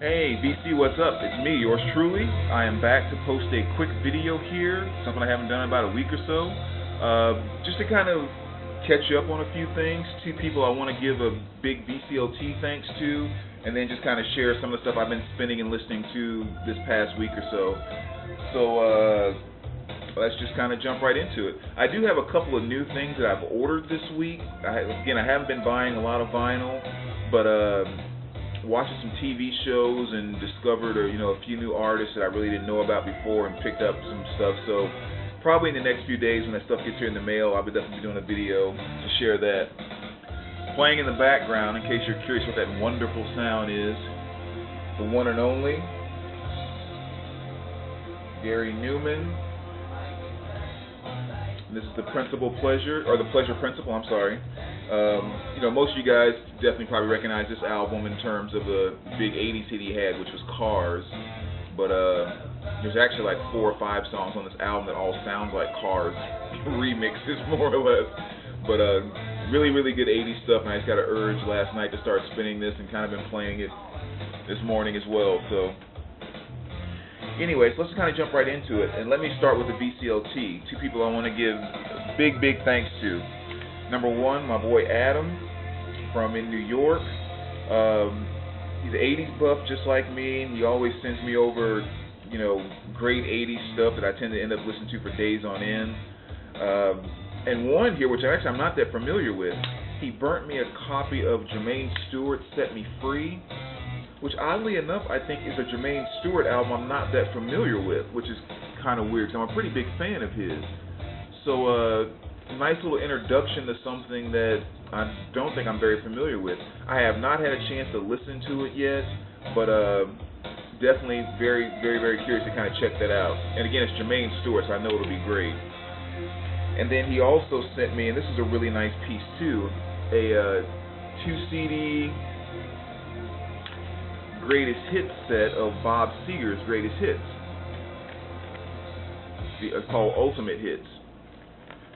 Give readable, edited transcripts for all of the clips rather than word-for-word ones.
Hey, VC, what's up? It's me, yours truly. I am back to post a quick video here, something I haven't done in about a week or so, just to kind of catch up on a few things. Two people I want to give a big VCLT thanks to, and then just kind of share some of the stuff I've been spinning and listening to this past week or so. So, let's just kind of jump right into it. I do have a couple of new things that I've ordered this week. I haven't been buying a lot of vinyl, but watching some TV shows and discovered a few new artists that I really didn't know about before and picked up some stuff. So probably in the next few days when that stuff gets here in the mail, I'll be definitely doing a video to share that. Playing in the background, in case you're curious what that wonderful sound is, the one and only Gary Numan. This is the Pleasure Principle, I'm sorry. Most of you guys definitely probably recognize this album in terms of the big 80s hit he had, which was Cars. But there's actually like 4 or 5 songs on this album that all sound like Cars remixes, more or less. But really, really good 80s stuff, and I just got an urge last night to start spinning this and kind of been playing it this morning as well. So anyways, let's kind of jump right into it, and let me start with the VCLT. Two people I want to give big thanks to. Number one, my boy Adam from in New York. He's an 80s buff just like me, and he always sends me over, great 80s stuff that I tend to end up listening to for days on end. And one here, which I'm not that familiar with, he burnt me a copy of Jermaine Stewart's Set Me Free, which oddly enough I think is a Jermaine Stewart album I'm not that familiar with, which is kind of weird because I'm a pretty big fan of his. So nice little introduction to something that I don't think I'm very familiar with. I have not had a chance to listen to it yet, but definitely very curious to kind of check that out. And again, it's Jermaine Stewart, so I know it'll be great. And then he also sent me, and this is a really nice piece too, a 2-CD greatest hits set of Bob Seger's greatest hits. It's called Ultimate Hits,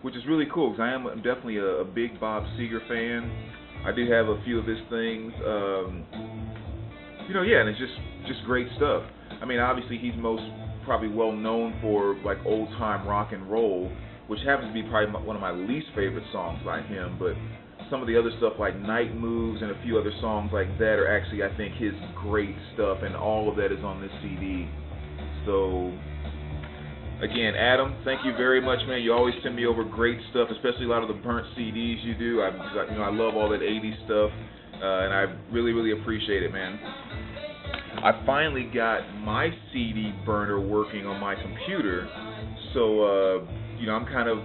which is really cool because I'm definitely a big Bob Seger fan. I do have a few of his things, and it's just great stuff. I mean, obviously he's most probably well known for like old time rock and roll, which happens to be probably one of my least favorite songs by him, but some of the other stuff like Night Moves and a few other songs like that are actually, I think, his great stuff, and all of that is on this CD. So again, Adam, thank you very much, man. You always send me over great stuff, especially a lot of the burnt CDs you do. I love all that 80s stuff, and I really appreciate it, man. I finally got my CD burner working on my computer, so I'm kind of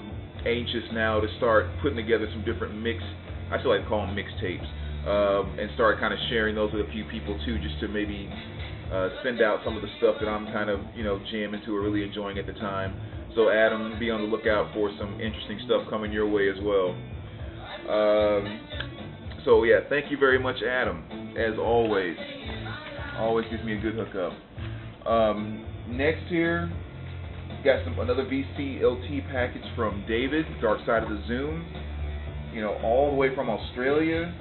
anxious now to start putting together some different I still like to call them mixtapes, and start kind of sharing those with a few people too, just to maybe send out some of the stuff that I'm kind of jamming to or really enjoying at the time. So Adam, be on the lookout for some interesting stuff coming your way as well. So yeah, thank you very much, Adam, as always. Always gives me a good hookup. Next here, got another VCLT package from David, Dark Side of the Zoom. All the way from Australia.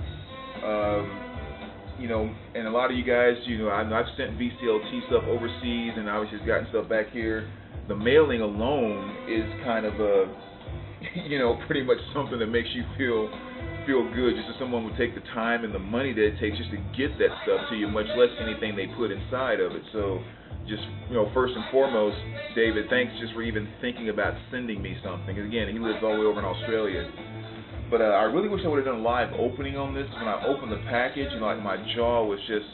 And a lot of you guys, I've sent VCLT stuff overseas, and obviously gotten stuff back here. The mailing alone is kind of pretty much something that makes you feel good, just as someone would take the time and the money that it takes just to get that stuff to you, much less anything they put inside of it. So just, first and foremost, David, thanks just for even thinking about sending me something. And again, he lives all the way over in Australia. But I really wish I would have done a live opening on this. When I opened the package, my jaw was just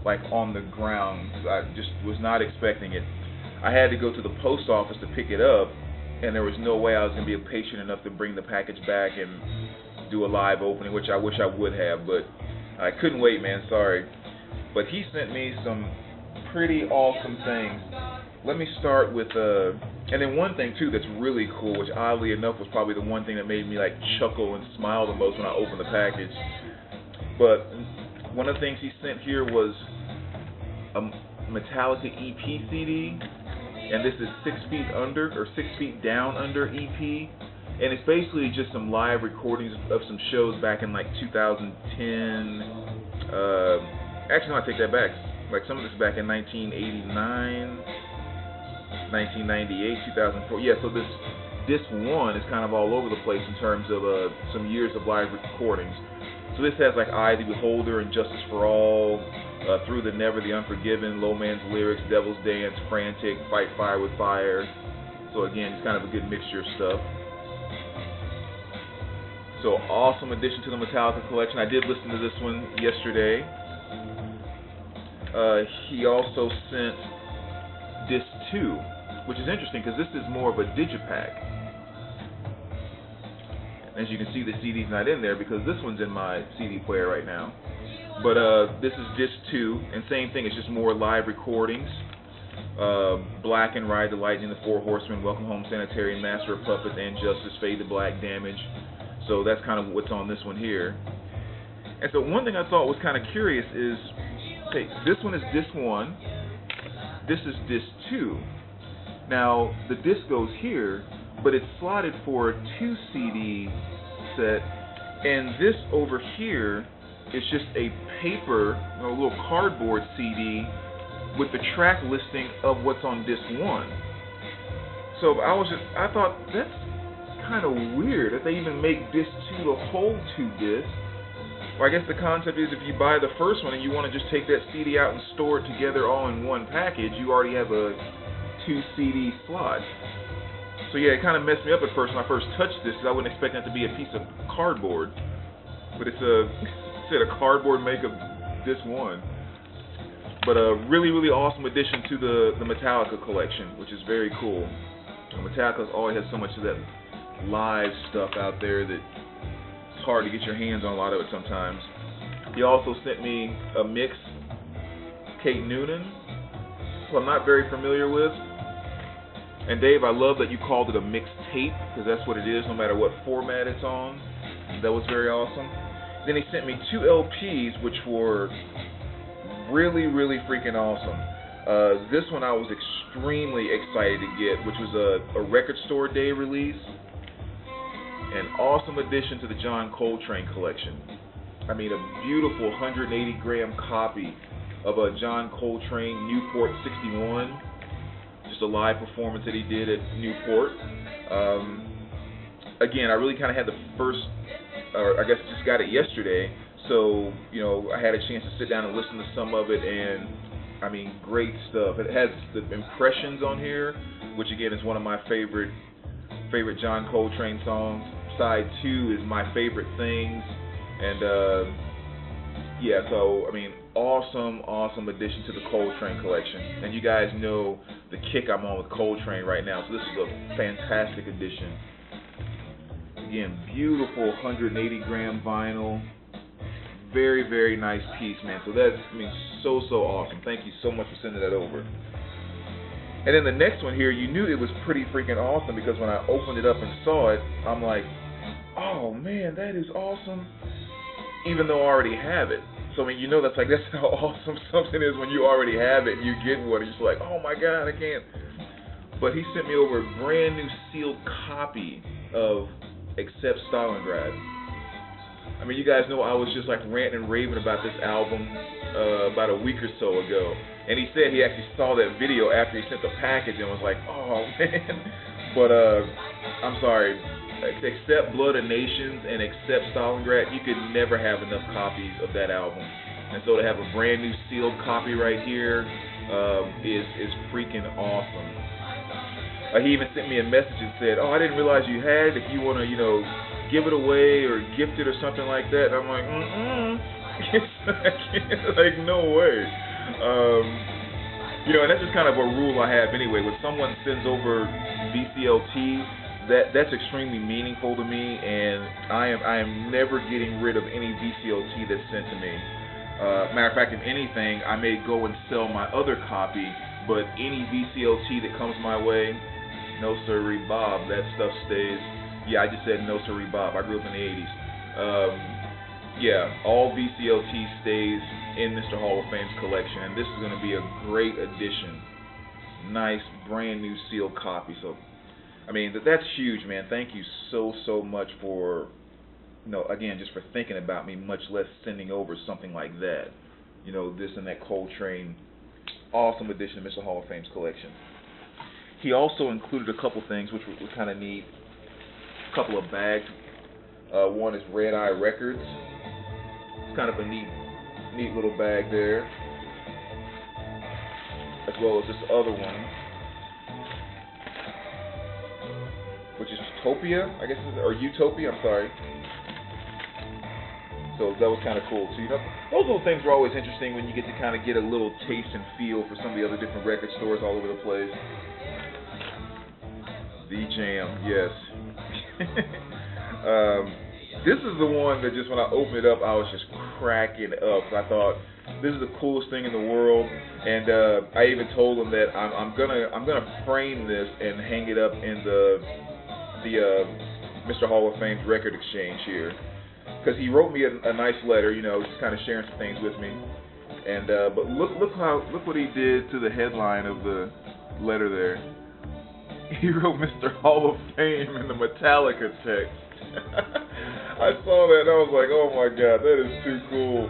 like on the ground. I just was not expecting it. I had to go to the post office to pick it up, and there was no way I was going to be patient enough to bring the package back and do a live opening, which I wish I would have, but I couldn't wait, man. Sorry. But he sent me some pretty awesome things. Let me start with and then one thing too that's really cool, which oddly enough was probably the one thing that made me like chuckle and smile the most when I opened the package. But one of the things he sent here was a Metallica EP CD, and this is 6 Feet Under or 6 Feet Down Under EP, and it's basically just some live recordings of some shows back in like 2010. Actually, no, I take that back. Like some of this back in 1989, 1998, 2004. Yeah, so this disc 1 is kind of all over the place in terms of some years of live recordings. So this has like I, the Beholder, and Justice for All, Through the Never, The Unforgiven, Low Man's Lyrics, Devil's Dance, Frantic, Fight Fire with Fire. So again, it's kind of a good mixture of stuff. So awesome addition to the Metallica collection. I did listen to this one yesterday. He also sent disc 2, which is interesting because this is more of a digipack. As you can see, the CD's not in there because this one's in my CD player right now. But this is disc 2, and same thing, it's just more live recordings. Black and Ride the Lightning, The Four Horsemen, Welcome Home Sanitarium, Master of Puppets, and Justice, Fade to Black, Damage. So that's kind of what's on this one here. And so one thing I thought was kind of curious is, okay, this one is disc 1, this is disc 2. Now, the disc goes here, but it's slotted for a 2 CD set, and this over here is just a paper, a little cardboard CD with the track listing of what's on disc 1. So I thought that's kind of weird that they even make disc 2 to hold 2 discs. Well, I guess the concept is if you buy the first one and you want to just take that CD out and store it together all in one package, you already have a 2 CD slot. So yeah, it kind of messed me up at first when I first touched this, because I wasn't expecting it to be a piece of cardboard. But it's a cardboard make of disc 1. But a really, really awesome addition to the Metallica collection, which is very cool. Metallica always has so much of that live stuff out there that it's hard to get your hands on a lot of it sometimes. He also sent me a mix, Kate Noonan, who I'm not very familiar with. And Dave, I love that you called it a mixtape, because that's what it is, no matter what format it's on. That was very awesome. Then he sent me 2 LPs, which were really, really freaking awesome. This one I was extremely excited to get, which was a Record Store Day release. An awesome addition to the John Coltrane collection. I mean, a beautiful 180-gram copy of a John Coltrane Newport 61. Just a live performance that he did at Newport. Again, I really kind of had the first, or I guess just got it yesterday, so, you know, I had a chance to sit down and listen to some of it, and, I mean, great stuff. It has the Impressions on here, which, again, is one of my favorite John Coltrane songs. Side 2 is My Favorite Things, and, yeah, so, I mean, awesome addition to the Coltrane collection. And you guys know the kick I'm on with Coltrane right now, so this is a fantastic addition. Again, beautiful 180-gram vinyl. Very, very nice piece, man. So that's, I mean, so awesome. Thank you so much for sending that over. And then the next one here, you knew it was pretty freaking awesome, because when I opened it up and saw it, I'm like, oh man, that is awesome, even though I already have it. So I mean, you know, that's how awesome something is when you already have it and you get one and you're just like, oh my god, I can't. But he sent me over a brand new sealed copy of Except Stalingrad. I mean, you guys know I was just like ranting and raving about this album about a week or so ago. And he said he actually saw that video after he sent the package and was like, oh man. But I'm sorry, except Blood of Nations and Except Stalingrad, you could never have enough copies of that album. And so to have a brand new sealed copy right here is freaking awesome. He even sent me a message and said, oh, I didn't realize you had it. If you want to, you know, give it away or gift it or something like that. And I'm like, like, no way. You know, and that's just kind of a rule I have anyway. When someone sends over VCLT, that's extremely meaningful to me, and I am never getting rid of any VCLT that's sent to me. Matter of fact, if anything, I may go and sell my other copy, but any VCLT that comes my way, no sirree, Bob, that stuff stays. Yeah, I just said no sirree, Bob. I grew up in the 80s. Yeah, all VCLT stays in Mr. Hall of Fame's collection, and this is going to be a great addition. Nice, brand new sealed copy. So, I mean, that's huge, man. Thank you so much for, you know, again, just for thinking about me, much less sending over something like that. You know, this and that Coltrane awesome addition to Mr. Hall of Fame's collection. He also included a couple things which were kind of neat. A couple of bags. One is Red Eye Records. It's kind of a neat little bag there. As well as this other one, which is Utopia, I guess, or Utopia, I'm sorry. So that was kind of cool. So, you know, those little things are always interesting when you get to kind of get a little taste and feel for some of the other different record stores all over the place. The Jam, yes. This is the one that just when I opened it up, I was just cracking up. I thought, this is the coolest thing in the world, and I even told him that I'm gonna frame this and hang it up in the Mr. Hall of Fame's record exchange here, because he wrote me a nice letter, you know, just kind of sharing some things with me, and but look what he did to the headline of the letter there. He wrote Mr. Hall of Fame in the Metallica text. I saw that and I was like, oh my God, that is too cool.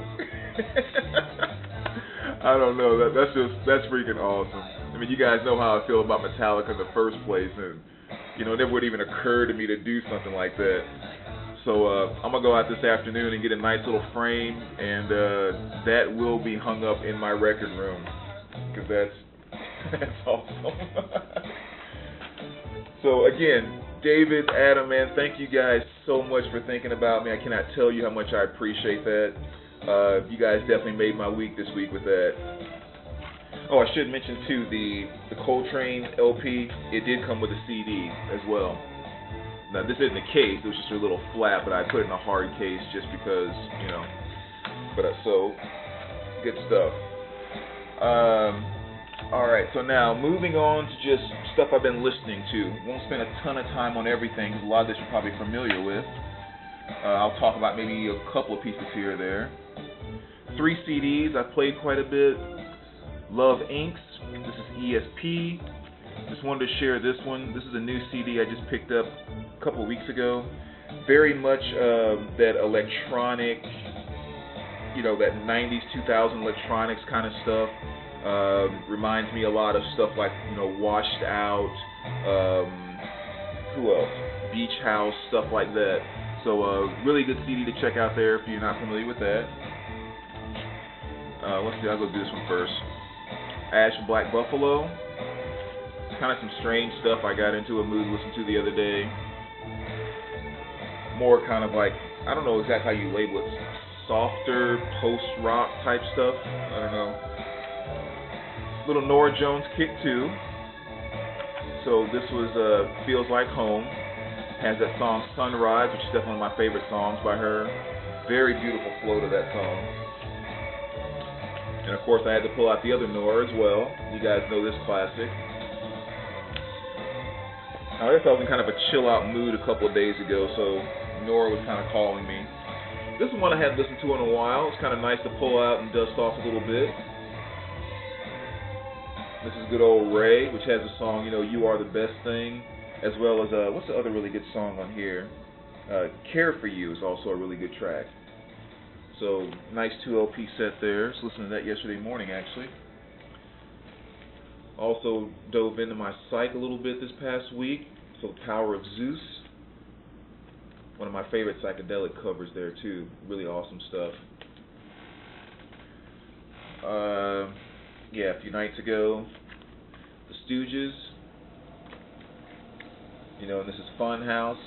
I don't know, that's freaking awesome. I mean, you guys know how I feel about Metallica in the first place, and you know, it never would even occur to me to do something like that. So I'm gonna go out this afternoon and get a nice little frame, and that will be hung up in my record room, because that's awesome. So again, David, Adam, man, thank you guys so much for thinking about me. I cannot tell you how much I appreciate that. You guys definitely made my week this week with that. Oh, I should mention too, the Coltrane LP, it did come with a CD as well. Now this isn't the case, it was just a little flat, but I put it in a hard case just because, you know. But so, good stuff. Alright, so now moving on to just stuff I've been listening to. Won't spend a ton of time on everything, because a lot of this you're probably familiar with. I'll talk about maybe a couple of pieces here or there. 3 CDs I've played quite a bit. Love Inks. This is ESP. Just wanted to share this one. This is a new CD I just picked up a couple of weeks ago. Very much that electronic, you know, that 90s, 2000 electronics kind of stuff. Reminds me a lot of stuff like, you know, Washed Out, who else? Beach House, stuff like that. So really good CD to check out there if you're not familiar with that. Let's see, I'll go do this one first. Ash Black Buffalo. Kind of some strange stuff I got into a mood to listen to the other day. More kind of like, I don't know exactly how you label it, softer post-rock type stuff. I don't know. Little Norah Jones kick too. So this was Feels Like Home. Has that song Sunrise, which is definitely one of my favorite songs by her. Very beautiful flow to that song. And of course I had to pull out the other Norah as well. You guys know this classic. I guess I was in kind of a chill out mood a couple of days ago, so Norah was kind of calling me. This is one I hadn't listened to in a while. It's kind of nice to pull out and dust off a little bit. This is good old Ray, which has a song, you know, You Are the Best Thing, as well as, what's the other really good song on here? Care For You is also a really good track. So, nice 2 LP set there. Just listened to that yesterday morning, actually. Also dove into my psych a little bit this past week. So, Power of Zeus. One of my favorite psychedelic covers there, too. Really awesome stuff. Yeah, a few nights ago, The Stooges, you know, and this is Funhouse.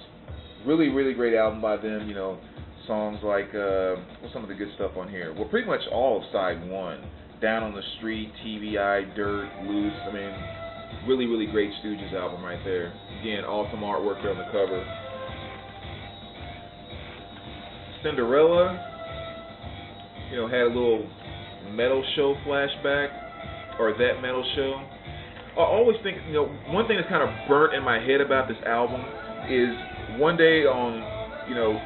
Really, really great album by them, you know, songs like, what's some of the good stuff on here? Well, pretty much all of side 1. Down on the Street, TVI, Dirt, Loose, I mean, really, really great Stooges album right there. Again, awesome artwork there on the cover. Cinderella, you know, had a little metal show flashback. Or that metal show. I always think, you know, one thing that's kind of burnt in my head about this album is one day on, you know,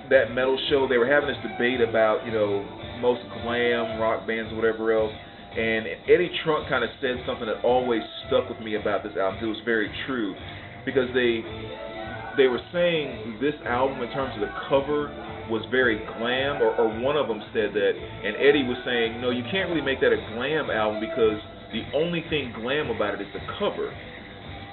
that metal show, they were having this debate about, you know, most glam rock bands or whatever else, and Eddie Trunk kind of said something that always stuck with me about this album. It was very true, because they were saying this album in terms of the cover was very glam, or one of them said that, and Eddie was saying, no, you can't really make that a glam album because the only thing glam about it is the cover.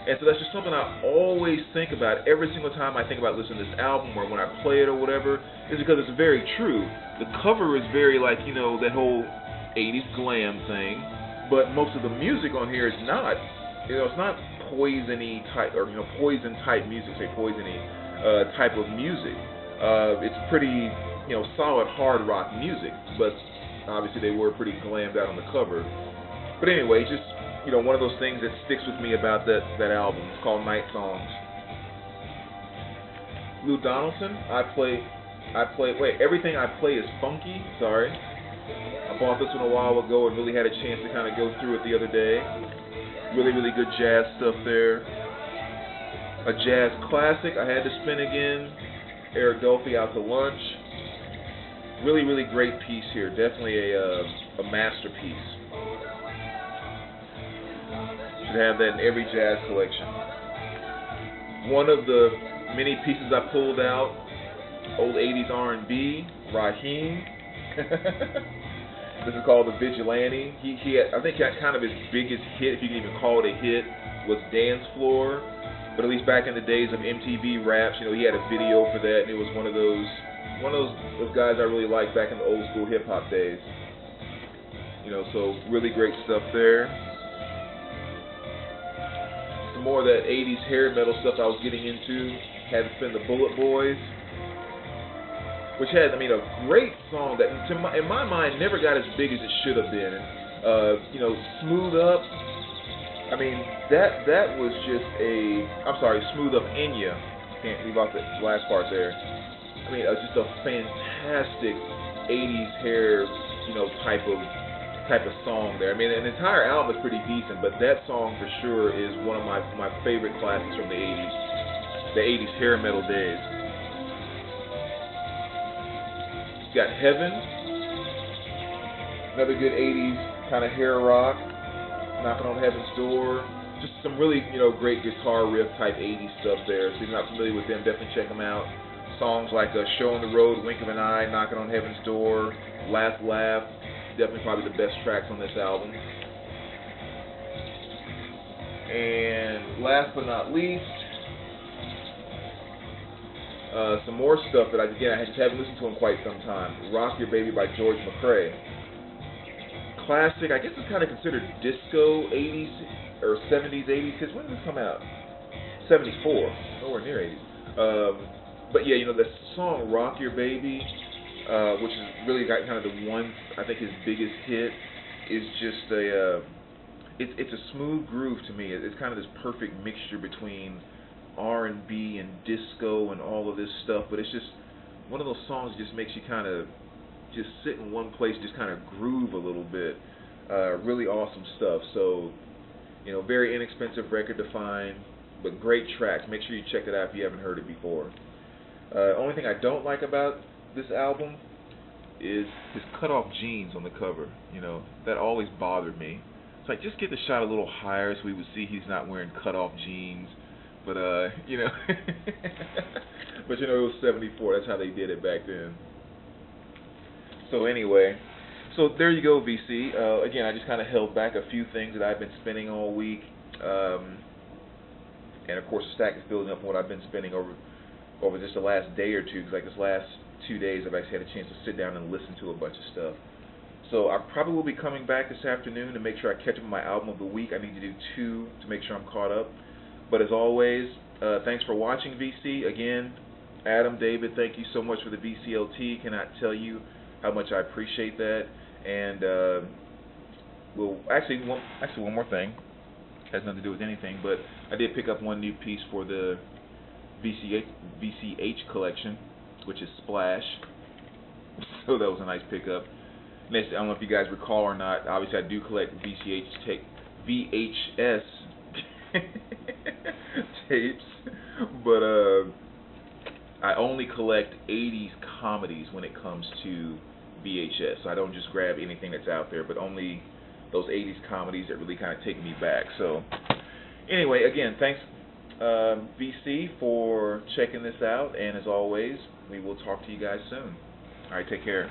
And so that's just something I always think about every single time I think about listening to this album or when I play it or whatever, is because it's very true. The cover is very like, you know, that whole 80s glam thing, but most of the music on here is not. You know, it's not poison-y type, or, you know, poison type music, say poison-y type of music. It's pretty, you know, solid hard rock music, but obviously they were pretty glammed out on the cover. But anyway, just, you know, one of those things that sticks with me about that album. It's called Night Songs. Lou Donaldson, everything I play is funky. Sorry. I bought this one a while ago and really had a chance to kind of go through it the other day. Really, really good jazz stuff there. A jazz classic I had to spin again. Eric Dolphy, Out to Lunch. Really, really great piece here. Definitely a masterpiece. Should have that in every jazz collection. One of the many pieces I pulled out, old 80s R&B, Raheem. This is called The Vigilante. He had, I think, kind of his biggest hit, if you can even call it a hit, was Dance Floor. But at least back in the days of MTV Raps, you know, he had a video for that, and it was one of those guys I really liked back in the old school hip hop days. You know, so really great stuff there. Some more of that 80s hair metal stuff I was getting into. Had to spin the Bullet Boys, which had, I mean, a great song that, in my mind, never got as big as it should have been. And, you know, Smooth Up. I mean, that was just Smooth Up Enya. Can't leave out the last part there. I mean, just a fantastic 80s hair, you know, type of song there. I mean, an entire album is pretty decent, but that song for sure is one of my favorite classics from the 80s hair metal days. Got Heaven, another good 80s kind of hair rock. Knocking on Heaven's Door. Just some really, you know, great guitar riff type 80s stuff there. So if you're not familiar with them, definitely check them out. Songs like Show on the Road, Wink of an Eye, Knocking on Heaven's Door, Laugh Laugh. Definitely probably the best tracks on this album. And last but not least, some more stuff that I just haven't listened to in quite some time. Rock Your Baby by George McCrae. Classic, I guess it's kind of considered disco 80s or 70s, 80s hits. When did this come out? 74, nowhere near 80s. But yeah, you know, the song Rock Your Baby, which is really got kind of the one, I think his biggest hit, is just it's a smooth groove to me. It's kind of this perfect mixture between R&B and disco and all of this stuff, but it's just one of those songs that just makes you kind of just sit in one place, just kind of groove a little bit. Really awesome stuff. So, you know, very inexpensive record to find, but great tracks. Make sure you check it out if you haven't heard it before. Only thing I don't like about this album is his cut-off jeans on the cover. You know, that always bothered me. It's like, just get the shot a little higher so we would see he's not wearing cut-off jeans. But, you know, but, you know, it was 74. That's how they did it back then. So anyway, so there you go, VC. Again, I just kind of held back a few things that I've been spinning all week. And, of course, the stack is building up on what I've been spinning over just the last day or two. Because, like, this last 2 days, I've actually had a chance to sit down and listen to a bunch of stuff. So I probably will be coming back this afternoon to make sure I catch up on my album of the week. I need to do 2 to make sure I'm caught up. But as always, thanks for watching, VC. Again, Adam, David, thank you so much for the VCLT. Cannot tell you how much I appreciate that. And we'll one more thing. Has nothing to do with anything, but I did pick up one new piece for the VCH collection, which is Splash. So that was a nice pickup. Next, I don't know if you guys recall or not. Obviously, I do collect VHS tapes, but I only collect 80s comedies when it comes to VHS. So I don't just grab anything that's out there, but only those 80s comedies that really kind of take me back. So anyway, again, thanks VC for checking this out, and as always, we will talk to you guys soon. All right, take care.